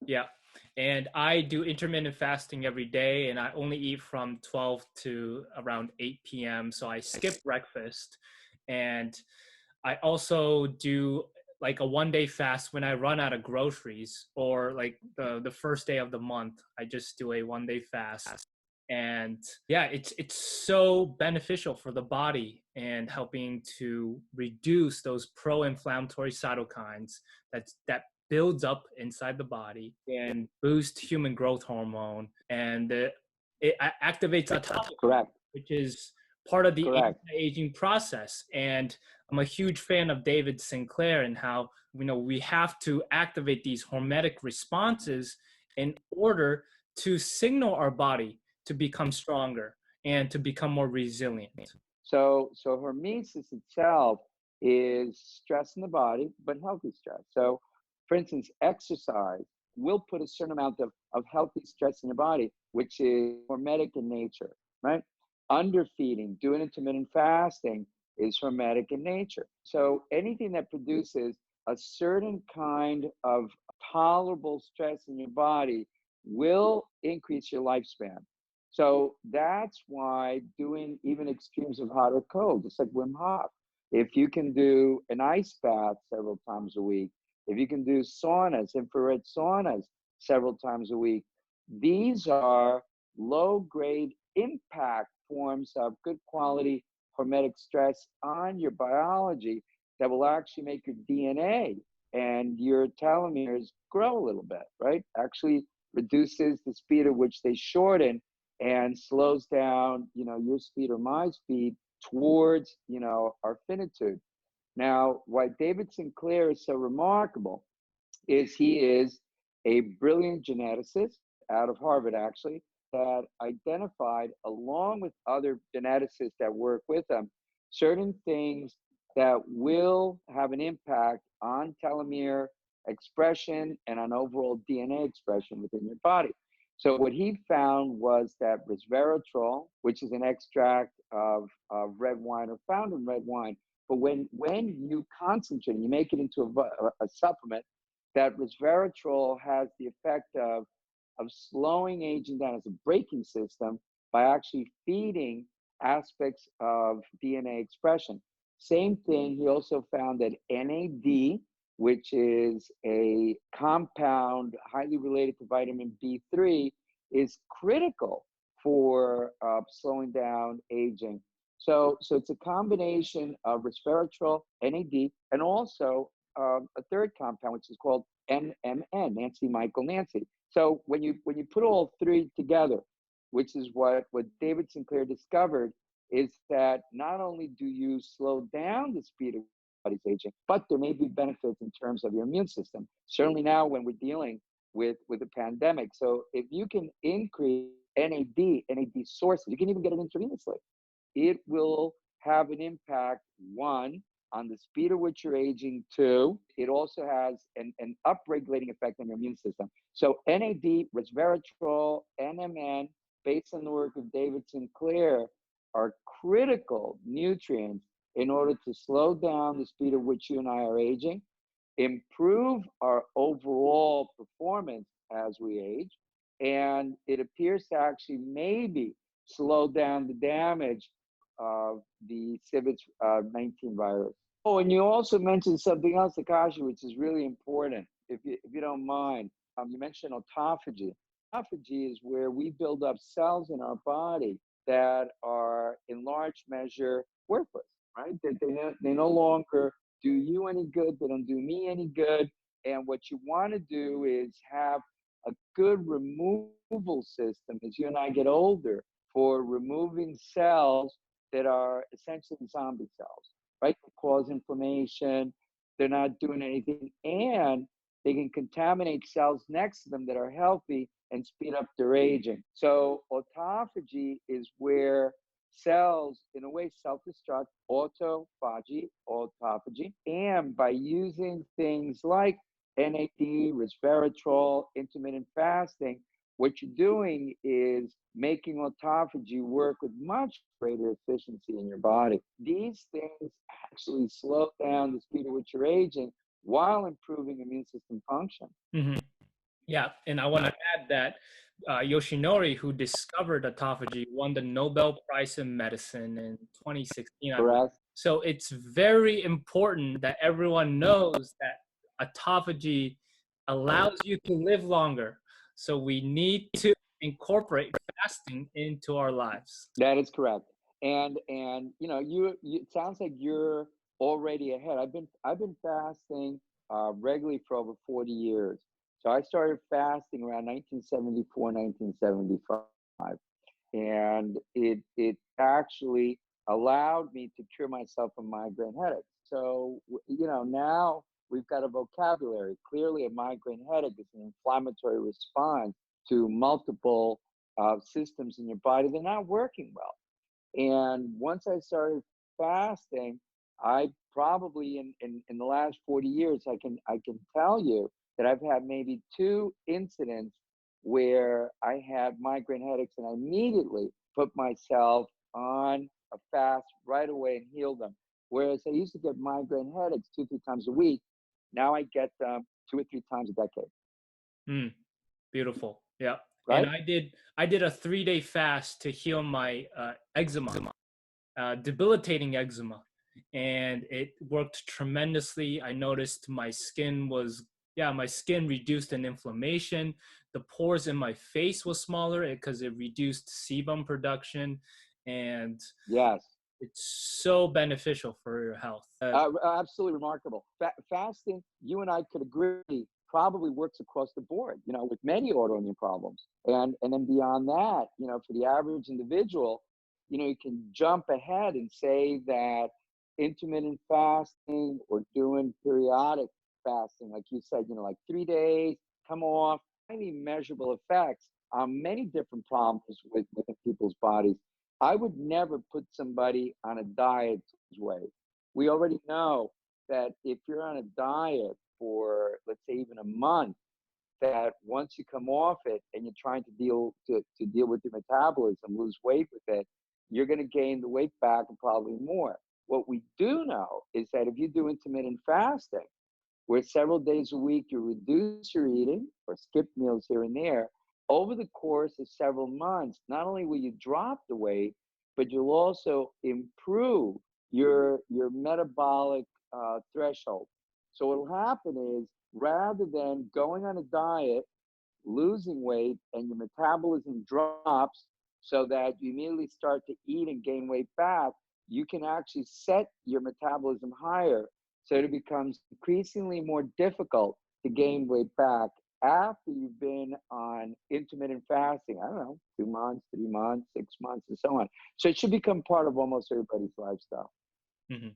Yeah. And I do intermittent fasting every day, and I only eat from 12 to around 8 p.m. So I skip breakfast. And I also do like a 1 day fast when I run out of groceries, or like the first day of the month, I just do a 1 day fast. And yeah, it's so beneficial for the body and helping to reduce those pro-inflammatory cytokines that builds up inside the body and boost human growth hormone, and it activates autophagy, Correct. which is part of the Correct. anti-aging process. And I'm a huge fan of David Sinclair and how, we have to activate these hormetic responses in order to signal our body to become stronger and to become more resilient. So hormesis itself is stress in the body, but healthy stress. So, for instance, exercise will put a certain amount of healthy stress in your body, which is hormetic in nature, right? Underfeeding, doing intermittent fasting is hormetic in nature. So anything that produces a certain kind of tolerable stress in your body will increase your lifespan. So that's why doing even extremes of hot or cold, just like Wim Hof, if you can do an ice bath several times a week, if you can do saunas, infrared saunas several times a week, these are low grade impact forms of good quality hormetic stress on your biology that will actually make your DNA and your telomeres grow a little bit, right? Actually reduces the speed at which they shorten and slows down, your speed or my speed towards, our finitude. Now, why David Sinclair is so remarkable is he is a brilliant geneticist out of Harvard, actually, that identified, along with other geneticists that work with him, certain things that will have an impact on telomere expression and on overall DNA expression within your body. So what he found was that resveratrol, which is an extract of red wine or found in red wine, but when you concentrate and you make it into a supplement, that resveratrol has the effect of slowing aging down as a braking system by actually feeding aspects of DNA expression. Same thing, he also found that NAD, which is a compound highly related to vitamin B3, is critical for slowing down aging. So it's a combination of resveratrol, NAD, and also a third compound, which is called NMN, Nancy, Michael, Nancy. So when you put all three together, which is what David Sinclair discovered, is that not only do you slow down the speed of body's aging, but there may be benefits in terms of your immune system. Certainly now when we're dealing with a pandemic. So if you can increase NAD sources, you can even get it intravenously. It will have an impact, one, on the speed at which you're aging. Two, it also has an upregulating effect on your immune system. So NAD, resveratrol, NMN, based on the work of David Sinclair, are critical nutrients in order to slow down the speed at which you and I are aging, improve our overall performance as we age, and it appears to actually maybe slow down the damage of the COVID-19 virus. Oh, and you also mentioned something else, Takashi, which is really important, if you don't mind. You mentioned autophagy. Autophagy is where we build up cells in our body that are in large measure worthless, right? That they no longer do you any good, they don't do me any good. And what you want to do is have a good removal system as you and I get older for removing cells that are essentially zombie cells, right? They cause inflammation, they're not doing anything, and they can contaminate cells next to them that are healthy and speed up their aging. So autophagy is where cells, in a way, self-destruct, autophagy, and by using things like NAD, resveratrol, intermittent fasting, what you're doing is making autophagy work with much greater efficiency in your body. These things actually slow down the speed at which you're aging while improving immune system function. Mm-hmm. Yeah, and I want to add that Yoshinori, who discovered autophagy, won the Nobel Prize in Medicine in 2016, I believe. Correct. So it's very important that everyone knows that autophagy allows you to live longer. So we need to incorporate fasting into our lives. That is correct. And you know, you it sounds like you're already ahead. I've been fasting regularly for over 40 years. So I started fasting around 1974, 1975, and it actually allowed me to cure myself from migraine headaches. So you know, now we've got a vocabulary. Clearly, a migraine headache is an inflammatory response to multiple systems in your body. They're not working well. And once I started fasting, I probably in the last 40 years, I can tell you that I've had maybe two incidents where I had migraine headaches and I immediately put myself on a fast right away and healed them. Whereas I used to get migraine headaches two, 3 times a week. Now I get them 2 or 3 times a decade, Mm, beautiful. Yeah. And right? I did a 3-day fast to heal my eczema, debilitating eczema, and it worked tremendously. I noticed my skin reduced in inflammation. The pores in my face was smaller because it reduced sebum production, and Yes. it's so beneficial for your health. Absolutely remarkable. Fasting, you and I could agree, probably works across the board, you know, with many autoimmune problems. And then beyond that, you know, for the average individual, you know, you can jump ahead and say that intermittent fasting or doing periodic fasting, like you said, you know, like 3 days, come off, highly measurable effects on many different problems within people's bodies. I would never put somebody on a diet way. We already know that if you're on a diet for, let's say, even a month, that once you come off it and you're trying to deal with your metabolism, lose weight with it, you're going to gain the weight back and probably more. What we do know is that if you do intermittent fasting, where several days a week you reduce your eating or skip meals here and there, over the course of several months, not only will you drop the weight, but you'll also improve your metabolic threshold. So what'll happen is rather than going on a diet, losing weight, and your metabolism drops so that you immediately start to eat and gain weight back, you can actually set your metabolism higher so it becomes increasingly more difficult to gain weight back after you've been on intermittent fasting. I don't know, 2 months, 3 months, 6 months, and so on. So it should become part of almost everybody's lifestyle. Mhm.